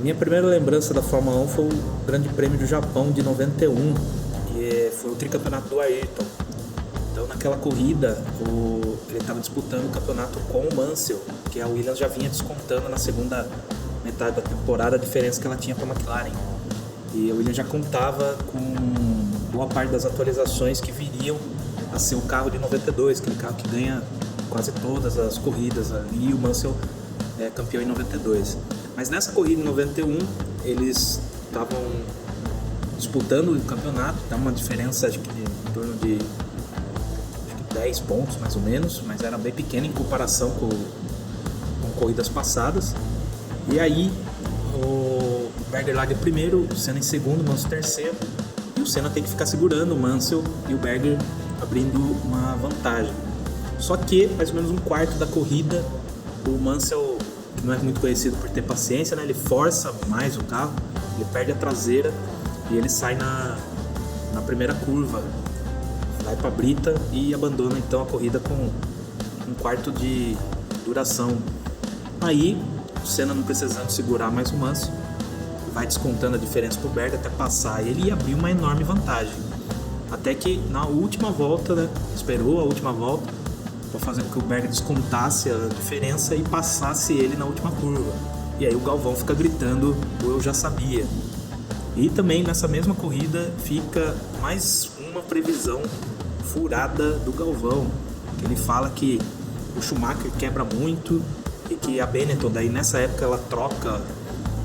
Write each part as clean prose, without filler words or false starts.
Minha primeira lembrança da Fórmula 1 foi o Grande Prêmio do Japão de 91, que foi o tricampeonato do Ayrton. Então naquela corrida, ele estava disputando o campeonato com o Mansell, que a Williams já vinha descontando na segunda metade da temporada a diferença que ela tinha para a McLaren. E a Williams já contava com boa parte das atualizações que viriam a ser o carro de 92, aquele carro que ganha quase todas as corridas ali, e o Mansell é campeão em 92. Mas nessa corrida em 91, eles estavam disputando o campeonato, dá uma diferença acho que em torno de 10 pontos mais ou menos, mas era bem pequena em comparação com corridas passadas. E aí o Berger larga em primeiro, o Senna em segundo, o Mansell em terceiro, e o Senna tem que ficar segurando o Mansell e o Berger abrindo uma vantagem. Só que mais ou menos um quarto da corrida, o Mansell, que não é muito conhecido por ter paciência, né? Ele força mais o carro, ele perde a traseira e ele sai na primeira curva, vai para a brita e abandona então a corrida com um quarto de duração. Aí o Senna, não precisando segurar mais o Mansell, vai descontando a diferença pro Berger até passar ele e abrir uma enorme vantagem. Até que na última volta, né, esperou a última volta para fazer com que o Berger descontasse a diferença e passasse ele na última curva. E aí o Galvão fica gritando o "eu já sabia". E também nessa mesma corrida fica mais uma previsão furada do Galvão, que ele fala que o Schumacher quebra muito e que a Benetton, daí nessa época ela troca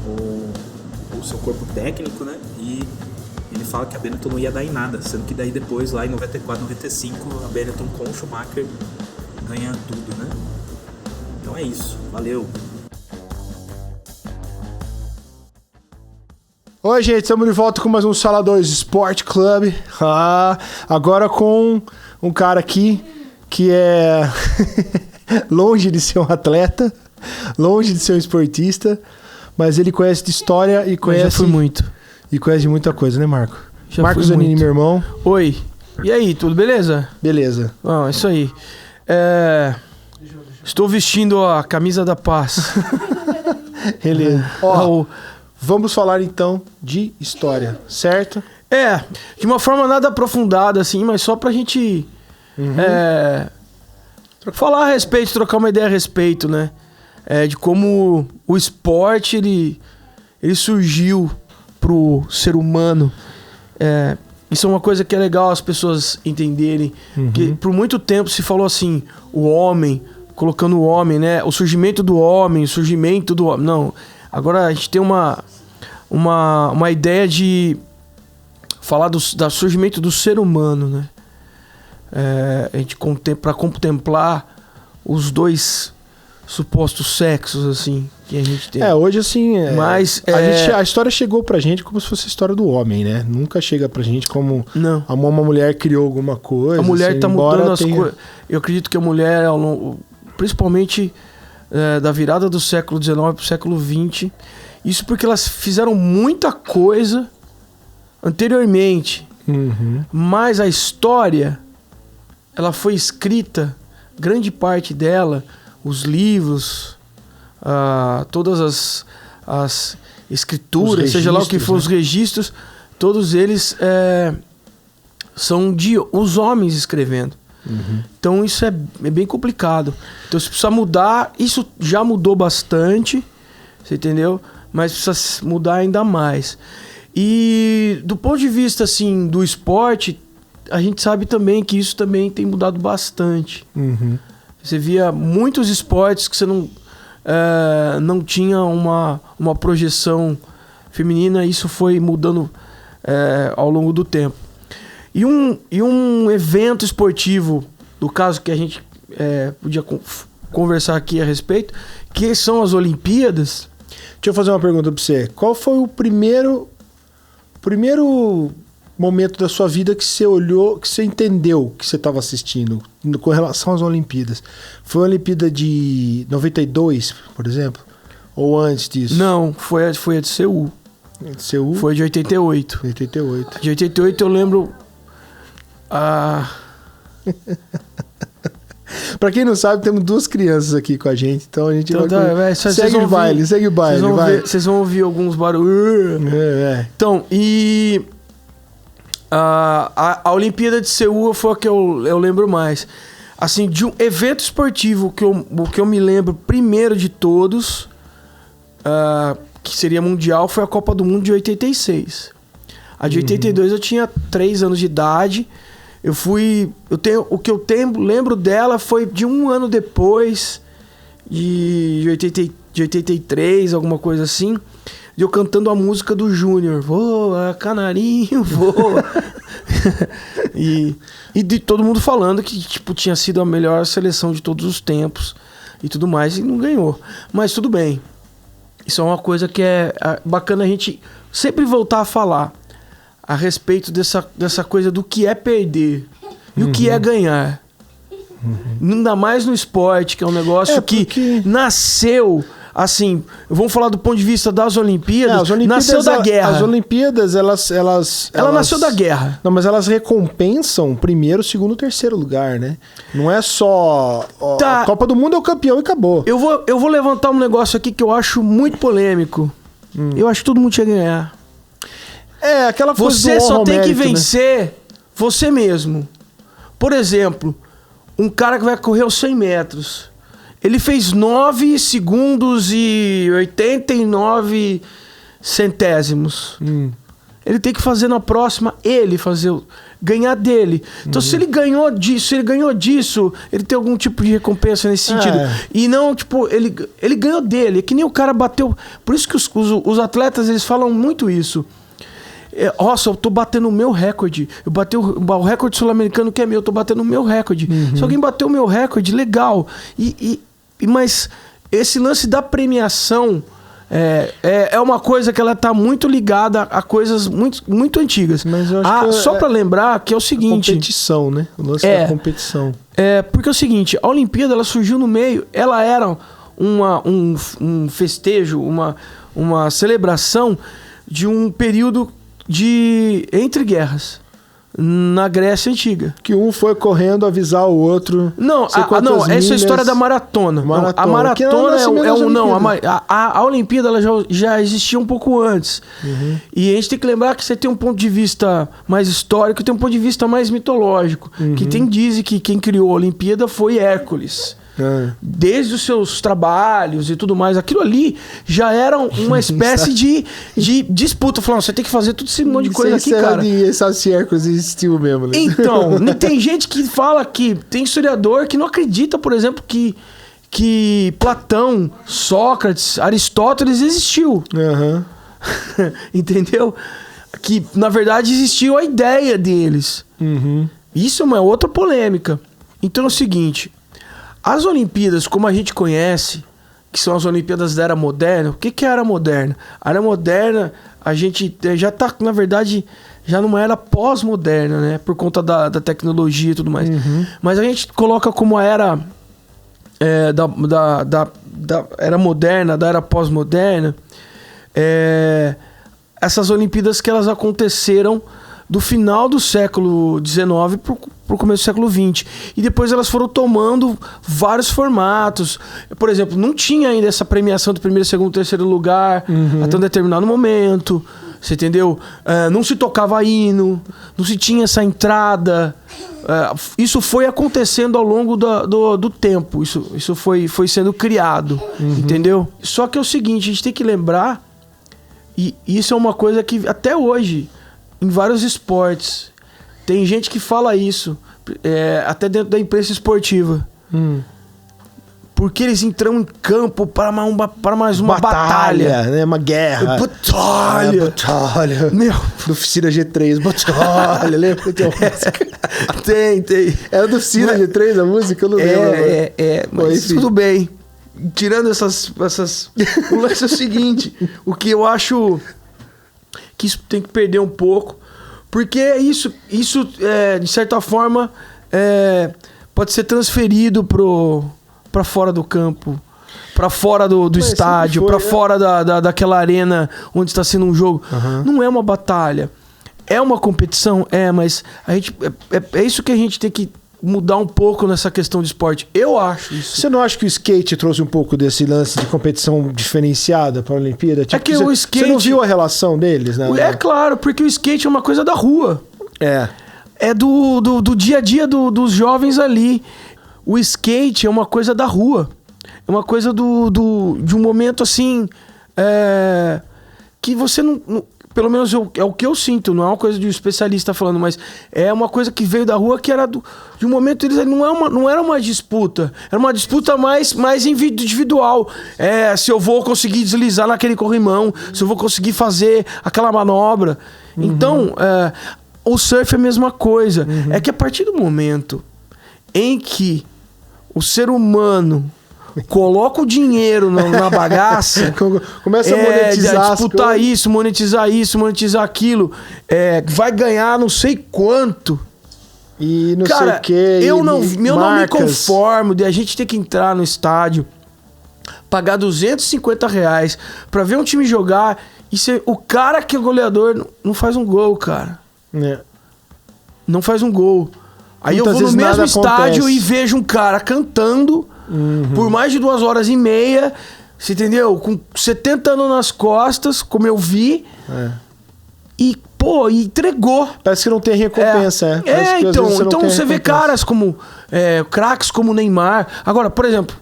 o seu corpo técnico, né? E ele fala que a Benetton não ia dar em nada, sendo que daí depois, lá em 94, 95, a Benetton com o Schumacher ganha tudo, né? Então é isso, valeu! Oi, gente, estamos de volta com mais um Sala 2 Sport Club. Agora com um cara aqui que é longe de ser um atleta, longe de ser um esportista, mas ele conhece de história e conhece... Já fui muito. E conhece de muita coisa, né, Marco? Já Marcos fui Zanini, muito. meu irmão. Oi. E aí, tudo beleza? Beleza. Ah, isso aí. Estou vestindo a camisa da paz. Beleza. Ó, vamos falar então de história, certo? De uma forma nada aprofundada, assim, mas só pra gente falar a respeito, trocar uma ideia a respeito, né? De como o esporte, ele surgiu pro ser humano. Isso é uma coisa que é legal as pessoas entenderem. Que por muito tempo se falou assim, o homem, colocando o homem, né? O surgimento do homem, o surgimento do homem. Não, agora a gente tem uma ideia de falar do surgimento do ser humano, né? A gente para contemplar os supostos sexos, assim, que a gente tem. Hoje assim... Mas a história chegou pra gente como se fosse a história do homem, né? Nunca chega pra gente como não. Uma mulher criou alguma coisa. A mulher assim, tá mudando as coisas. Eu acredito que a mulher, principalmente da virada do século XIX pro século XX, isso porque elas fizeram muita coisa anteriormente. Mas a história, ela foi escrita, grande parte dela, os livros, todas as escrituras, seja lá o que for, os registros, todos eles são de os homens escrevendo. Então isso é bem complicado. Então se precisa mudar, isso já mudou bastante, você entendeu? Mas precisa mudar ainda mais. E do ponto de vista assim, do esporte, a gente sabe também que isso também tem mudado bastante. Você via muitos esportes que você não tinha uma projeção feminina, e isso foi mudando ao longo do tempo. E um evento esportivo, do caso que a gente podia conversar aqui a respeito, que são as Olimpíadas. Deixa eu fazer uma pergunta pra você. Qual foi o primeiro momento da sua vida que você olhou, que você entendeu que você estava assistindo com relação às Olimpíadas? Foi a Olimpíada de 92, por exemplo? Ou antes disso? Não, foi a de Seul. De Seul? Foi de 88. 88. De 88 eu lembro... Pra quem não sabe, temos 2 crianças aqui com a gente, então a gente então, vai... Segue o baile, Vocês vão ouvir alguns barulhos. Então, e... A Olimpíada de Seul foi a que eu lembro mais. Assim, de um evento esportivo que eu me lembro primeiro de todos, que seria mundial, foi a Copa do Mundo de 86. A de 82 eu tinha 3 anos de idade. Lembro dela foi de um ano depois, de 83, alguma coisa assim, de eu cantando a música do Júnior. Voa, canarinho, voa. e de todo mundo falando que tipo, tinha sido a melhor seleção de todos os tempos e tudo mais, e não ganhou. Mas tudo bem. Isso é uma coisa que é bacana a gente sempre voltar a falar a respeito dessa coisa do que é perder e o que é ganhar. Ainda mais no esporte, que é um negócio que nasceu... Assim, vamos falar do ponto de vista das Olimpíadas. Nasceu da guerra. As Olimpíadas, ela nasceu da guerra. Não, mas elas recompensam primeiro, segundo, terceiro lugar, né? Não é só... A Copa do Mundo é o campeão e acabou. Eu vou levantar um negócio aqui que eu acho muito polêmico. Eu acho que todo mundo tinha que ganhar. Aquela coisa Você do só tem que mérito, vencer, né? Você mesmo. Por exemplo, um cara que vai correr os 100 metros... Ele fez 9 segundos e 89 centésimos. Ele tem que fazer na próxima, ganhar dele. Então, se ele ganhou disso, ele tem algum tipo de recompensa nesse sentido. E não, tipo, ele ganhou dele. É que nem o cara bateu... Por isso que os atletas, eles falam muito isso. Nossa, eu tô batendo o meu recorde. Eu bati o recorde sul-americano que é meu, eu tô batendo o meu recorde. Se alguém bateu o meu recorde, legal. Mas esse lance da premiação é uma coisa que ela tá muito ligada a coisas muito, muito antigas. Mas eu acho só para lembrar que é o seguinte... Competição, né? O lance da competição. Porque é o seguinte, a Olimpíada, ela surgiu no meio, ela era um festejo, uma celebração de um período entre guerras. Na Grécia Antiga. Que um foi correndo avisar o outro. Não, essa é a história da maratona. A maratona a Olimpíada ela já existia um pouco antes. E a gente tem que lembrar que você tem um ponto de vista mais histórico e tem um ponto de vista mais mitológico. Que dizem que quem criou a Olimpíada foi Hércules. Desde os seus trabalhos e tudo mais, aquilo ali já era uma espécie de disputa. Falando, você tem que fazer tudo esse monte de coisa aqui, cara. Ninguém sabe se Hércules existiu mesmo, né? Então, tem gente que fala que... Tem historiador que não acredita, por exemplo, que Platão, Sócrates, Aristóteles existiu. Entendeu? Que, na verdade, existiu a ideia deles. Isso é uma outra polêmica. Então é o seguinte... As Olimpíadas, como a gente conhece, que são as Olimpíadas da Era Moderna, o que é a Era Moderna? A Era Moderna, a gente já está, na verdade, já numa era pós-moderna, né? Por conta da tecnologia e tudo mais. Mas a gente coloca como a era da Era Moderna, da Era pós-moderna, essas Olimpíadas que elas aconteceram do final do século XIX pro começo do século XX. E depois elas foram tomando vários formatos. Por exemplo, não tinha ainda essa premiação do primeiro, segundo, terceiro lugar até um determinado momento. Você entendeu? Não se tocava hino, não se tinha essa entrada. Isso foi acontecendo ao longo do tempo. Isso foi sendo criado. Entendeu? Só que é o seguinte, a gente tem que lembrar, e isso é uma coisa que até hoje... Em vários esportes. Tem gente que fala isso. Até dentro da imprensa esportiva. Porque eles entram em campo para mais uma batalha. Né? Uma guerra. Batalha. Meu. Do Oficina G3. Batalha. Lembra que tem uma música? Tem. Era do Oficina G3 a música? Eu não lembro. Mas tudo bem. Tirando essas... O lance é o seguinte. O que eu acho... que isso tem que perder um pouco, porque isso de certa forma pode ser transferido para fora do campo, para fora do estádio, para fora daquela arena onde está sendo um jogo. Não é uma batalha, é uma competição, mas a gente é isso que a gente tem que mudar um pouco nessa questão de esporte. Eu acho isso. Você não acha que o skate trouxe um pouco desse lance de competição diferenciada para a Olimpíada? Tipo, que o skate... Você não viu a relação deles, né? É claro, porque o skate é uma coisa da rua. É do dia a dia dos jovens ali. O skate é uma coisa da rua. É uma coisa de um momento assim... que você não pelo menos é o que eu sinto, não é uma coisa de um especialista falando, mas é uma coisa que veio da rua, que era de um momento, eles não era uma disputa, era uma disputa mais individual. Se eu vou conseguir deslizar naquele corrimão, se eu vou conseguir fazer aquela manobra. Então, o surf é a mesma coisa. É que a partir do momento em que o ser humano coloca o dinheiro na bagaça, começa a monetizar, disputar monetizar aquilo, vai ganhar não sei quanto. E não sei o que. Eu não me conformo de a gente ter que entrar no estádio, pagar R$250 pra ver um time jogar e o cara que é goleador não faz um gol, cara. Não faz um gol. Aí eu vou no mesmo estádio e vejo um cara cantando por mais de 2h30, você entendeu? Com 70 anos nas costas, como eu vi. E, entregou. Parece que não tem recompensa, Então você vê caras como craques como o Neymar. Agora, por exemplo,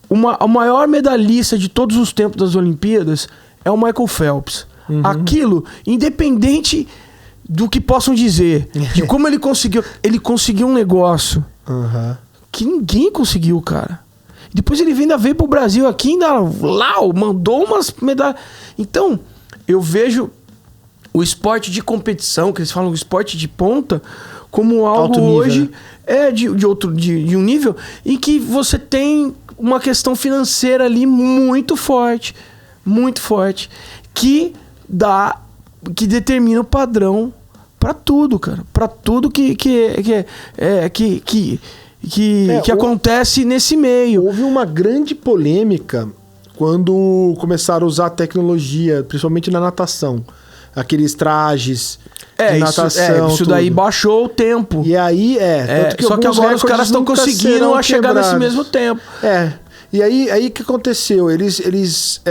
o maior medalhista de todos os tempos das Olimpíadas é o Michael Phelps. Aquilo, independente do que possam dizer, de como ele conseguiu um negócio que ninguém conseguiu, cara. Depois ele ainda veio pro Brasil aqui, ainda mandou umas medalhas. Então, eu vejo o esporte de competição, que eles falam o esporte de ponta, como algo alto nível, hoje de um nível em que você tem uma questão financeira ali muito forte, que determina o padrão para tudo, cara. Para tudo que acontece nesse meio. Houve uma grande polêmica quando começaram a usar a tecnologia, principalmente na natação. Aqueles trajes de natação. Isso daí baixou o tempo. E aí, tanto que só que agora os caras estão conseguindo chegar nesse mesmo tempo. E aí o que aconteceu? Eles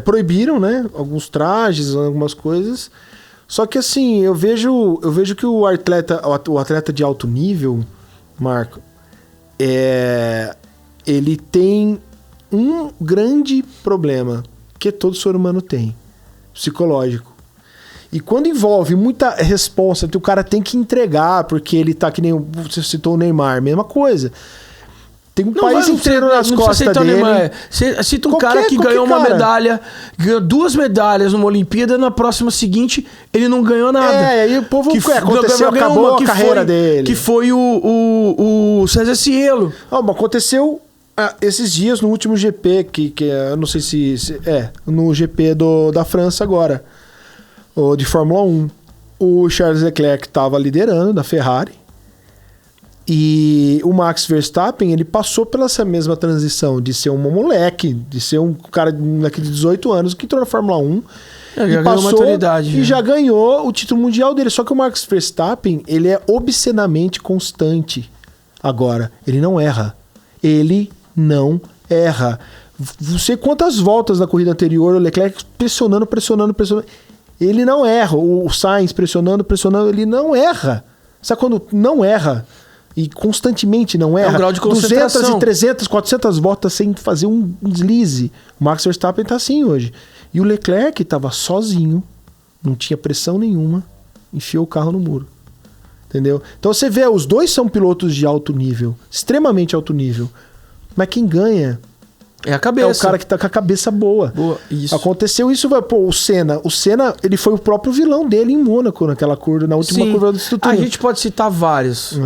proibiram, né? Alguns trajes, algumas coisas. Só que assim, eu vejo que o atleta de alto nível, Marco, ele tem um grande problema, que todo ser humano tem, psicológico. E quando envolve muita responsa, o cara tem que entregar, porque ele tá que nem você citou o Neymar, mesma coisa. Tem um país inteiro nas costas dele. Cita um cara que ganhou uma medalha, ganhou 2 medalhas numa Olimpíada, na próxima seguinte ele não ganhou nada. Aí o povo acabou a carreira dele. Que foi o César Cielo. Aconteceu esses dias no último GP, que eu não sei se no GP da França agora, de Fórmula 1. O Charles Leclerc estava liderando da Ferrari. E o Max Verstappen, ele passou pela essa mesma transição de ser um moleque, de ser um cara de 18 anos que entrou na Fórmula 1 e passou e já ganhou o título mundial dele. Só que o Max Verstappen, ele é obscenamente constante agora. Ele não erra. Não sei quantas voltas na corrida anterior, o Leclerc pressionando. Ele não erra. O Sainz pressionando, ele não erra. Sabe quando não erra? E constantemente não erra. É um grau de concentração. 200 e 300, 400 voltas sem fazer um deslize. O Max Verstappen tá assim hoje. E o Leclerc tava sozinho, não tinha pressão nenhuma, enfiou o carro no muro. Entendeu? Então você vê, os dois são pilotos de alto nível, extremamente alto nível. Mas quem ganha é a cabeça. É o cara que tá com a cabeça boa. Isso. Aconteceu isso, o Senna. O Senna, ele foi o próprio vilão dele em Mônaco, naquela curva, na última curva do estrutura. A gente pode citar vários.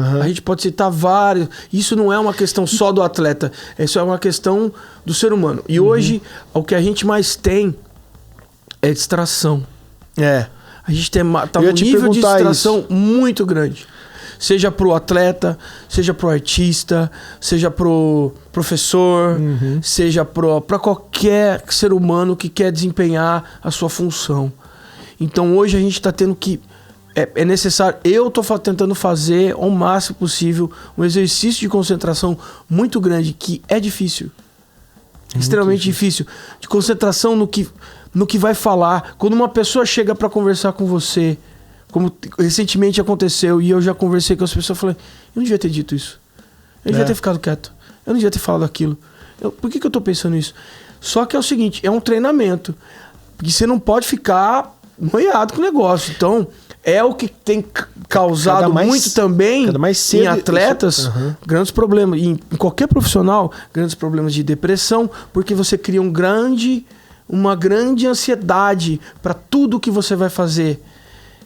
Isso não é uma questão só do atleta. Isso é uma questão do ser humano. E hoje, o que a gente mais tem é distração. A gente tá num nível de distração muito grande. Seja pro atleta, seja pro artista, seja pro professor, seja pra qualquer ser humano que quer desempenhar a sua função. Então hoje a gente tá tendo que é necessário. Eu tô tentando fazer ao máximo possível um exercício de concentração muito grande, que é difícil. Extremamente difícil. De concentração no que vai falar. Quando uma pessoa chega para conversar com você, como recentemente aconteceu, e eu já conversei com as pessoas, eu falei, eu não devia ter dito isso. Eu devia ter ficado quieto. Eu não devia ter falado aquilo. Por que eu tô pensando isso? Só que é o seguinte, é um treinamento. Porque você não pode ficar noiado com o negócio. Então, é o que tem causado muito também em atletas grandes problemas. Em qualquer profissional, grandes problemas de depressão, porque você cria uma grande ansiedade para tudo que você vai fazer.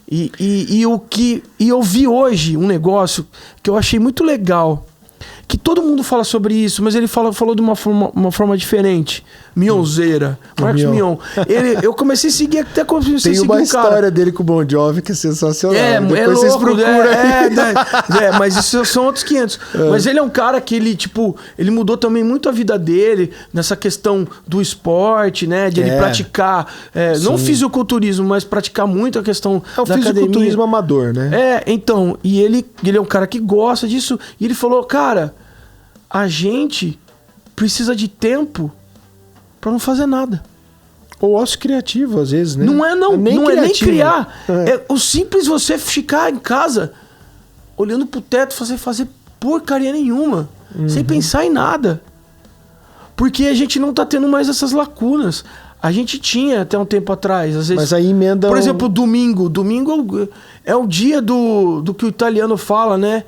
E eu vi hoje um negócio que eu achei muito legal, que todo mundo fala sobre isso, mas ele falou de uma forma diferente. Mionzeira, Marcos Mion. Eu comecei a seguir, até comecei a seguir o cara. Tem uma história dele com o Bon Jovi que é sensacional. Depois vocês procuram. Mas isso são outros 500. Mas ele é um cara que ele mudou também muito a vida dele nessa questão do esporte, né? De ele praticar, não fisiculturismo, mas praticar muito a questão da academia. É o fisiculturismo amador, né? Então, e ele é um cara que gosta disso, e ele falou, cara, a gente precisa de tempo pra não fazer nada. Ou ócio criativo, às vezes, né? Não é nem criar. É o simples você ficar em casa olhando pro teto, fazer porcaria nenhuma, sem pensar em nada. Porque a gente não tá tendo mais essas lacunas. A gente tinha até um tempo atrás, às vezes. Mas aí emenda. Por exemplo, domingo. Domingo é o dia do que o italiano fala, né?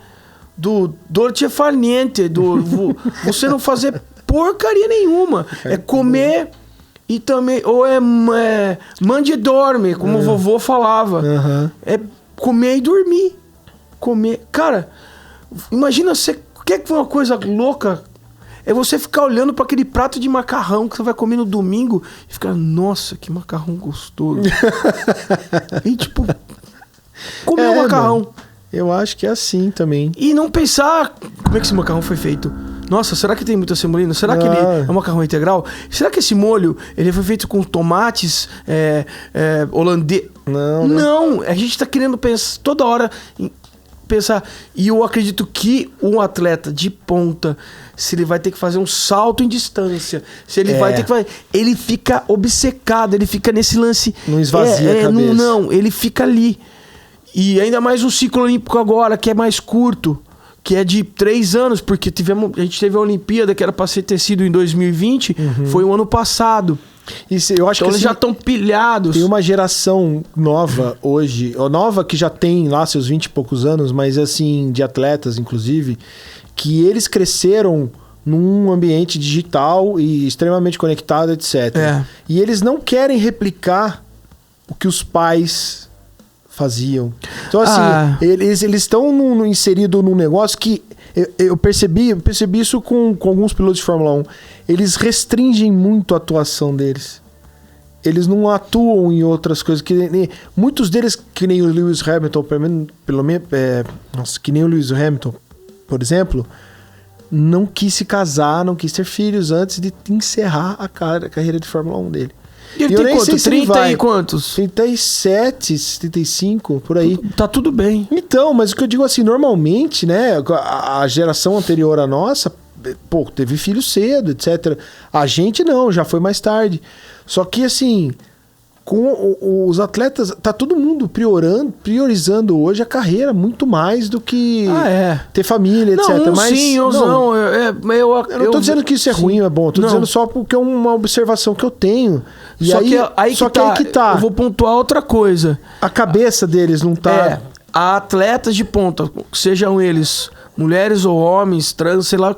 Do dolce far niente, você não fazer porcaria nenhuma. É comer e também. Ou é mande e dorme, como o vovô falava. É comer e dormir. Comer. Cara, imagina você. Quer uma coisa louca? É você ficar olhando para aquele prato de macarrão que você vai comer no domingo e ficar, nossa, que macarrão gostoso. E comer o macarrão. Mano. Eu acho que é assim também. E não pensar como é que esse macarrão foi feito. Nossa, será que tem muita semolina? Será que ele é um macarrão integral? Será que esse molho ele foi feito com tomates holandês? Não, a gente tá querendo pensar toda hora pensar. E eu acredito que um atleta de ponta, se ele vai ter que fazer um salto em distância, se ele vai ter que fazer, ele fica obcecado, ele fica nesse lance. Não esvazia a cabeça. Não, ele fica ali. E ainda mais um ciclo olímpico agora, que é mais curto, que é de 3 anos, porque a gente teve a Olimpíada, que era para ter sido em 2020, foi o ano passado. Eu acho então que eles já estão pilhados. Tem uma geração nova hoje, ou nova que já tem lá seus 20 e poucos anos, mas assim, de atletas, inclusive, que eles cresceram num ambiente digital e extremamente conectado, etc. E eles não querem replicar o que os pais faziam. Então, assim, eles estão inseridos num negócio que eu percebi isso com alguns pilotos de Fórmula 1. Eles restringem muito a atuação deles. Eles não atuam em outras coisas. Muitos deles, que nem o Lewis Hamilton, que nem o Lewis Hamilton, por exemplo, não quis se casar, não quis ter filhos antes de encerrar a carreira de Fórmula 1 dele. E ele tem quanto? 30 e quantos? 37, 35, por aí. Tá tudo bem. Então, mas o que eu digo assim, normalmente, né, a geração anterior à nossa, teve filho cedo, etc. A gente não, já foi mais tarde. Só que assim, com os atletas, tá todo mundo priorizando hoje a carreira muito mais do que ter família, etc. Mas sim, eu não tô dizendo que isso é ruim, é bom. Tô dizendo só porque é uma observação que eu tenho. E aí que tá. Eu vou pontuar outra coisa. A cabeça deles não tá. Há atletas de ponta, sejam eles mulheres ou homens, trans, sei lá,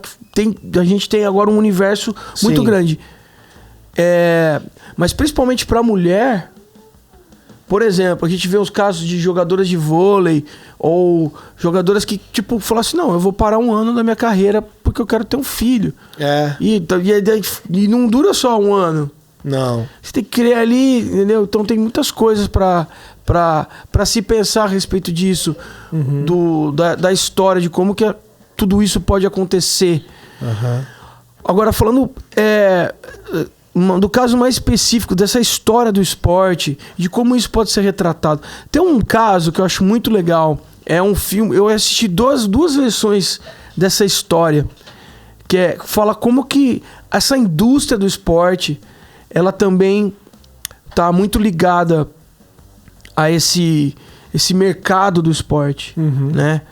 a gente tem agora um universo muito grande. Mas principalmente para mulher, por exemplo, a gente vê os casos de jogadoras de vôlei ou jogadoras que, falam assim, não, eu vou parar 1 ano da minha carreira porque eu quero ter um filho. E não dura só 1 ano. Não. Você tem que criar ali, entendeu? Então tem muitas coisas para se pensar a respeito disso, da história, de como que tudo isso pode acontecer. Agora, falando do caso mais específico dessa história do esporte, de como isso pode ser retratado. Tem um caso que eu acho muito legal. É um filme... Eu assisti duas versões dessa história. Que fala como que essa indústria do esporte, ela também tá muito ligada a esse mercado do esporte, né?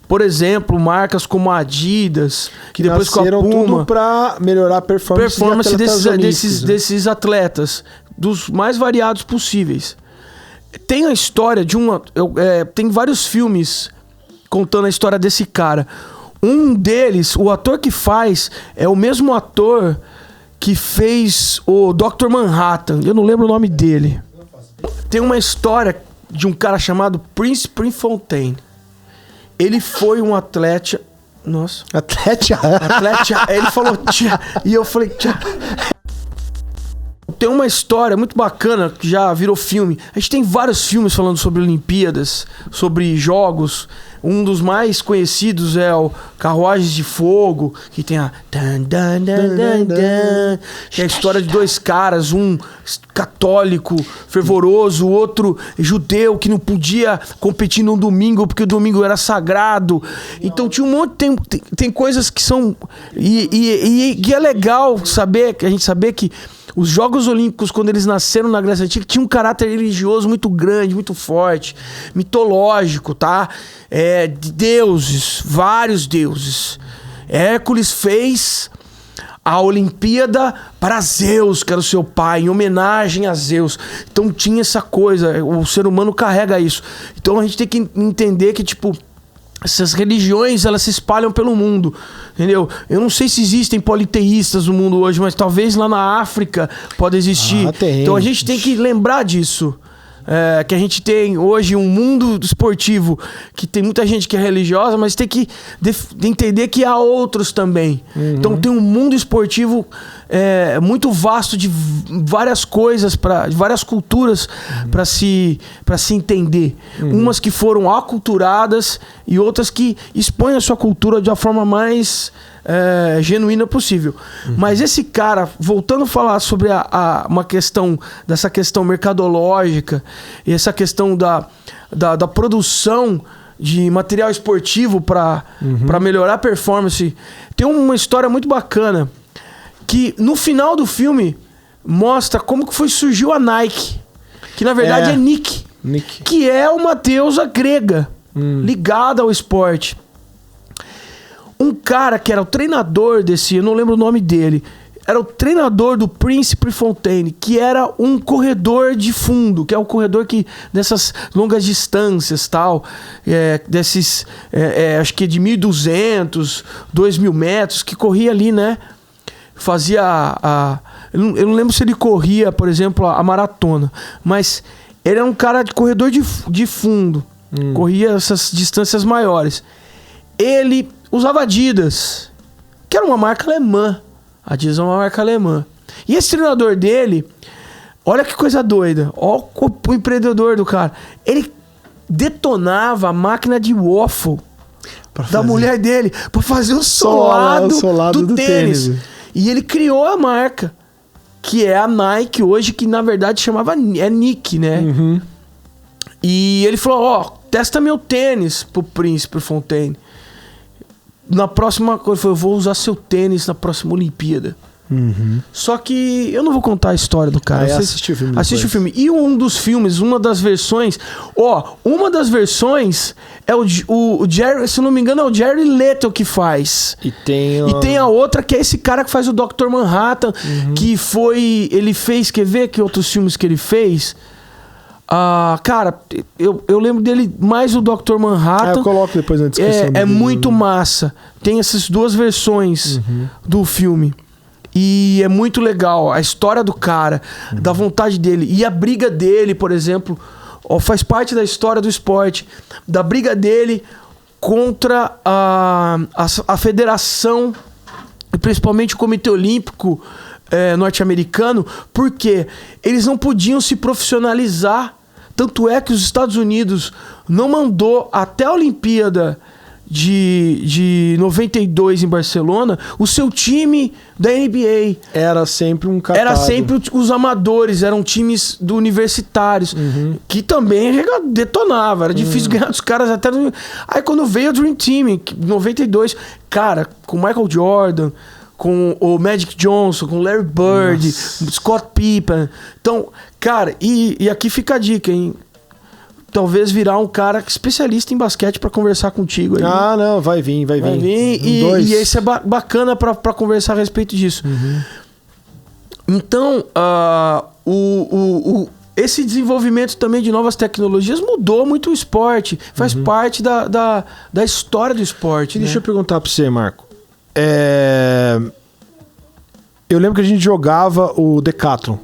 Por exemplo, marcas como a Adidas, que depois com a Puma, tudo para melhorar a performance desses atletas, dos mais variados possíveis. Tem a história de tem vários filmes contando a história desse cara. Um deles, o ator que faz, é o mesmo ator que fez o Dr. Manhattan. Eu não lembro o nome dele. Tem uma história de um cara chamado Prince Prefontaine. Ele foi um atleta... Nossa. Atleta? Ele falou... Tia, e eu falei... Tia. Tem uma história muito bacana que já virou filme. A gente tem vários filmes falando sobre Olimpíadas, sobre jogos. Um dos mais conhecidos é o Carruagens de Fogo, que tem que é a história de dois caras, um católico fervoroso, o outro judeu que não podia competir no domingo porque o domingo era sagrado. Então tinha um monte, tem coisas que são e é legal saber, a gente saber que os Jogos Olímpicos, quando eles nasceram na Grécia Antiga, tinham um caráter religioso muito grande, muito forte, mitológico, tá? De deuses, vários deuses. Hércules fez a Olimpíada para Zeus, que era o seu pai, em homenagem a Zeus. Então tinha essa coisa, o ser humano carrega isso. Então a gente tem que entender que, tipo, essas religiões, elas se espalham pelo mundo, entendeu? Eu não sei se existem politeístas no mundo hoje, mas talvez lá na África pode existir. Então a gente tem que lembrar disso. Que a gente tem hoje um mundo esportivo que tem muita gente que é religiosa, mas tem que entender que há outros também. Então tem um mundo esportivo muito vasto de várias coisas, de várias culturas para se entender. Umas que foram aculturadas e outras que expõem a sua cultura de uma forma mais genuína possível. Mas esse cara, voltando a falar sobre uma questão dessa questão mercadológica e essa questão da produção de material esportivo para melhorar a performance, tem uma história muito bacana que no final do filme mostra como que surgiu a Nike, que na verdade é Nike, que é uma deusa grega ligada ao esporte. Um cara que era o treinador eu não lembro o nome dele, era o treinador do Prince Prefontaine, que era um corredor de fundo, que é um corredor que dessas longas distâncias, tal, acho que de 1.200, 2.000 metros, que corria ali, né? Fazia eu não lembro se ele corria, por exemplo, a maratona, mas ele era um cara de corredor de fundo, corria essas distâncias maiores. Ele usava Adidas, que era uma marca alemã. A Adidas é uma marca alemã. E esse treinador dele, olha que coisa doida. Olha o empreendedor do cara. Ele detonava a máquina de waffle da mulher dele para fazer o solado do tênis. E ele criou a marca, que é a Nike hoje, que na verdade chamava Nike, né? E ele falou, testa meu tênis pro Prince Prefontaine. Na próxima coisa, eu vou usar seu tênis na próxima Olimpíada. Só que eu não vou contar a história do cara. Assiste o filme. Assiste o filme. E um dos filmes, uma das versões é o Jerry, se não me engano, é o Jared Leto que faz. E tem a outra que é esse cara que faz o Dr. Manhattan, que foi... Ele fez, quer ver que outros filmes que ele fez? Cara, eu lembro dele mais o Dr. Manhattan. Eu coloco depois na descrição. É muito massa. Tem essas duas versões do filme. E é muito legal. A história do cara, da vontade dele. E a briga dele, por exemplo, faz parte da história do esporte. Da briga dele contra a federação, e principalmente o Comitê Olímpico norte-americano, porque eles não podiam se profissionalizar. Tanto é que os Estados Unidos não mandou até a Olimpíada de 92 em Barcelona, o seu time da NBA era sempre um catado. Era sempre os amadores, eram times do universitários, que também detonava. Era difícil ganhar dos caras até... Aí quando veio o Dream Team, em 92, cara, com Michael Jordan, com o Magic Johnson, com Larry Bird, Scott Pippen. Então, cara, e aqui fica a dica, hein? Talvez virar um cara especialista em basquete pra conversar contigo aí. Ah, não, vai vir. E esse é bacana pra conversar a respeito disso. Então, esse desenvolvimento também de novas tecnologias mudou muito o esporte. Faz parte da história do esporte. Deixa eu perguntar pra você, Marco. Eu lembro que a gente jogava o Decathlon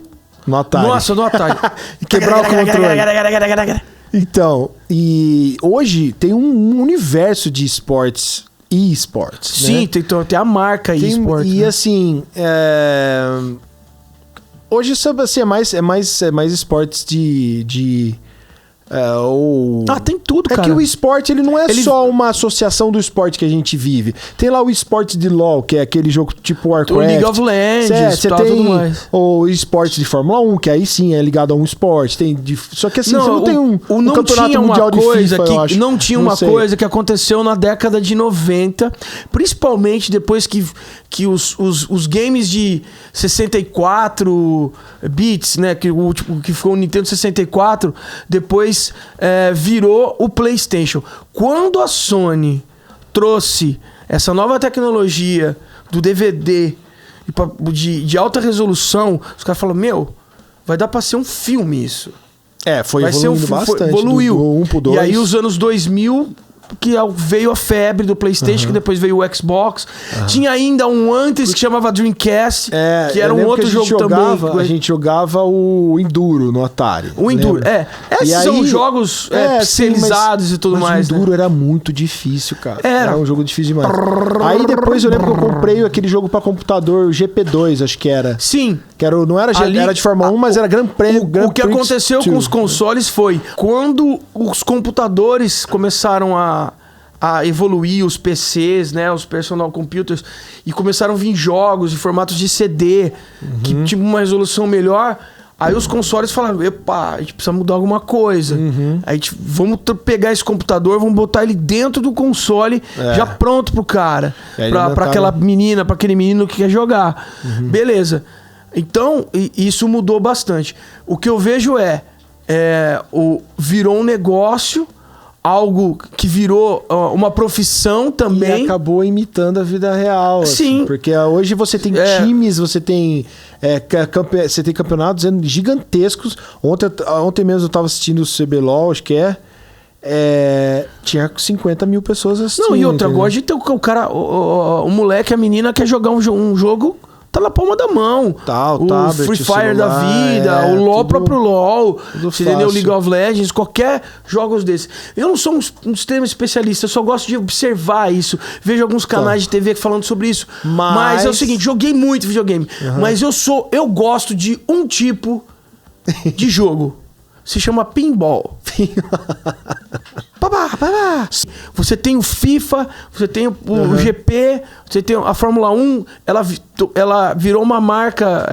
no Atari. Nossa, no Atari. Quebrar o controle. Então, e hoje tem um universo de esportes e esportes. Sim, né? tem a marca e-sport. E assim, hoje assim, é mais esportes tem tudo, cara. É que o esporte, ele não é só uma associação do esporte que a gente vive. Tem lá o esporte de LoL, que é aquele jogo tipo Warcraft. O League of Legends, você tem tudo mais. O esporte de Fórmula 1, que aí sim é ligado a um esporte. Só que assim, você não tem um campeonato mundial de FIFA, eu acho. Não tinha uma coisa que aconteceu na década de 90, principalmente depois que os games de 64 bits, né, que ficou o Nintendo 64, depois virou o PlayStation. Quando a Sony trouxe essa nova tecnologia do DVD de alta resolução, os caras falaram, vai dar pra ser um filme isso. Foi evoluindo bastante. Evoluiu. Do 1 pro 2. E aí os anos 2000... que veio a febre do PlayStation, que depois veio o Xbox. Tinha ainda um antes que chamava Dreamcast, que era um outro jogo também. A gente jogava o Enduro no Atari. O Enduro, esses são jogos pixelizados e tudo mais. O Enduro era muito difícil, cara. Era um jogo difícil demais. Aí depois eu lembro que eu comprei aquele jogo pra computador, o GP2, acho que era. Sim. Que era, não era, era de Fórmula 1, mas era Grand Prix. O que aconteceu com os consoles foi, quando os computadores começaram a evoluir, os PCs, né, os personal computers, e começaram a vir jogos em formatos de CD, que tinham uma resolução melhor, aí os consoles falaram, epa, a gente precisa mudar alguma coisa. Aí vamos pegar esse computador, vamos botar ele dentro do console, já pronto pro cara, pra aquela menina, pra aquele menino que quer jogar. Beleza. Então, isso mudou bastante. O que eu vejo virou um negócio, algo que virou uma profissão também. E acabou imitando a vida real. Sim. Assim, porque hoje você tem times, você tem campeonatos gigantescos. Ontem mesmo eu tava assistindo o CBLOL, acho que tinha 50 mil pessoas assistindo. Não, e outra, agora a gente tem o cara, o moleque, a menina quer jogar um jogo... Tá na palma da mão. O Free Fire da vida, o LoL, próprio LoL, você entendeu? League of Legends, qualquer jogos desses. Eu não sou um extremo especialista, eu só gosto de observar isso. Vejo alguns canais de TV falando sobre isso. Mas é o seguinte, joguei muito videogame. Mas eu gosto de um tipo de jogo. Se chama pinball. Você tem o FIFA, você tem o GP, você tem a Fórmula 1, ela virou uma marca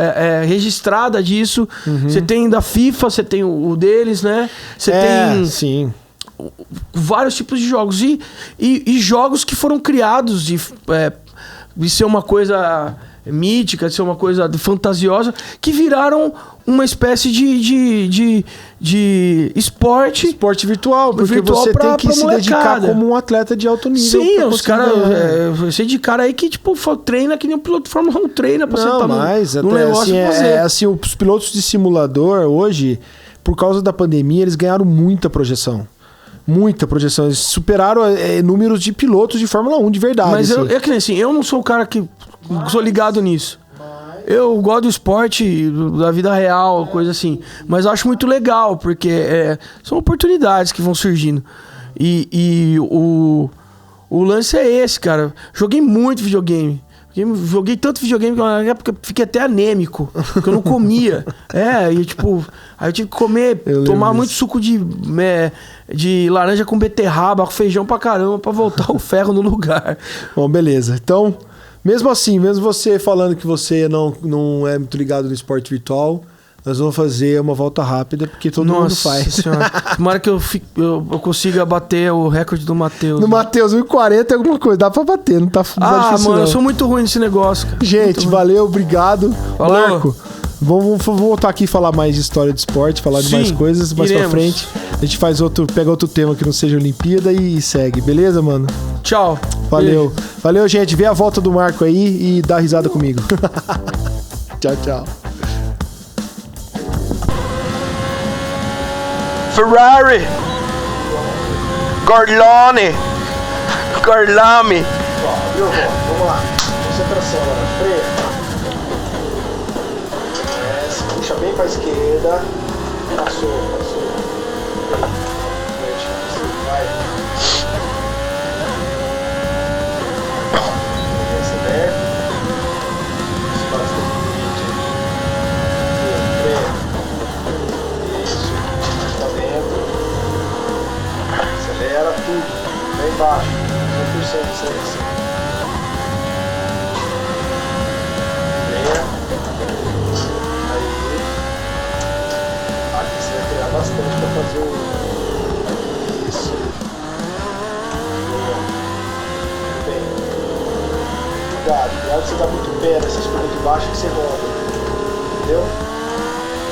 registrada disso. Você tem da FIFA, você tem o deles, né? Você tem sim. vários tipos de jogos. E jogos que foram criados de ser uma coisa mítica, de ser uma coisa fantasiosa, que viraram uma espécie de esporte. Esporte virtual, porque você tem que se dedicar como um atleta de alto nível. Sim, os caras... Você de cara aí que, treina que nem um piloto de Fórmula 1 treina pra sentar no negócio e fazer. Assim, os pilotos de simulador, hoje, por causa da pandemia, eles ganharam muita projeção. Muita projeção. Eles superaram números de pilotos de Fórmula 1 de verdade. Mas eu não sou o cara que sou ligado nisso. Eu gosto do esporte, da vida real, coisa assim. Mas eu acho muito legal, porque são oportunidades que vão surgindo. E o lance é esse, cara. Joguei muito videogame. Joguei tanto videogame que na época eu fiquei até anêmico, porque eu não comia. E tipo, aí eu tive que comer, tomar muito suco de laranja com beterraba, com feijão pra caramba, pra voltar o ferro no lugar. Bom, beleza. Então, mesmo assim, mesmo você falando que você não é muito ligado no esporte virtual, nós vamos fazer uma volta rápida, porque todo mundo faz. Senhora. Tomara que eu consiga bater o recorde do Matheus. No Matheus, 1,40 é alguma coisa. Dá pra bater, não tá difícil, mano, não. eu sou muito ruim nesse negócio, cara. Gente, valeu, obrigado. Falou. Marco, vamos voltar aqui e falar mais de história de esporte, falar de mais coisas. Mais pra frente, a gente pega outro tema que não seja Olimpíada e segue. Beleza, mano? Tchau. Valeu. Beijo. Valeu, gente. Vê a volta do Marco aí e dá risada comigo. Tchau, tchau. Ferrari, Gorlami. Vamos lá. Concentração agora. Freio. Puxa bem pra esquerda. Passou. Vai. Acelera. Acelera tudo, bem baixo, 100% de ciência. Venha. Aí. Aqui você vai criar bastante para fazer isso. Boa. Bem. Cuidado que você dá muito pé nessas coisas de baixo que você roda. Entendeu?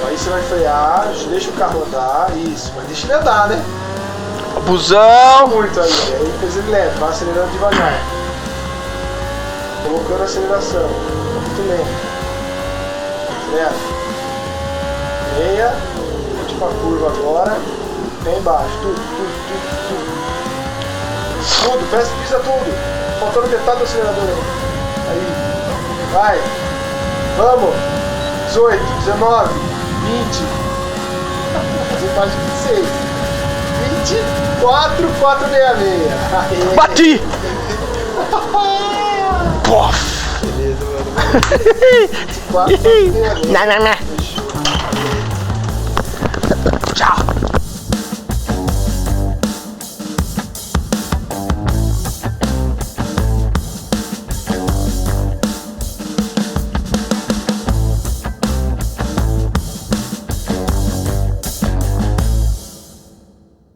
Aí você vai frear, deixa o carro andar, isso, mas deixa ele andar, né? Abusão! Muito aí fez ele leve, vai acelerando devagar. Colocando a aceleração, muito lento. Acelera. Meia, última curva agora, bem embaixo, tudo. Tudo, pisa tudo. Faltando metade do acelerador aí. Vai. Vamos. 18, 19, 20. Fazer mais de 26. 24, 466. Bati! Beleza, mano. 24, 466.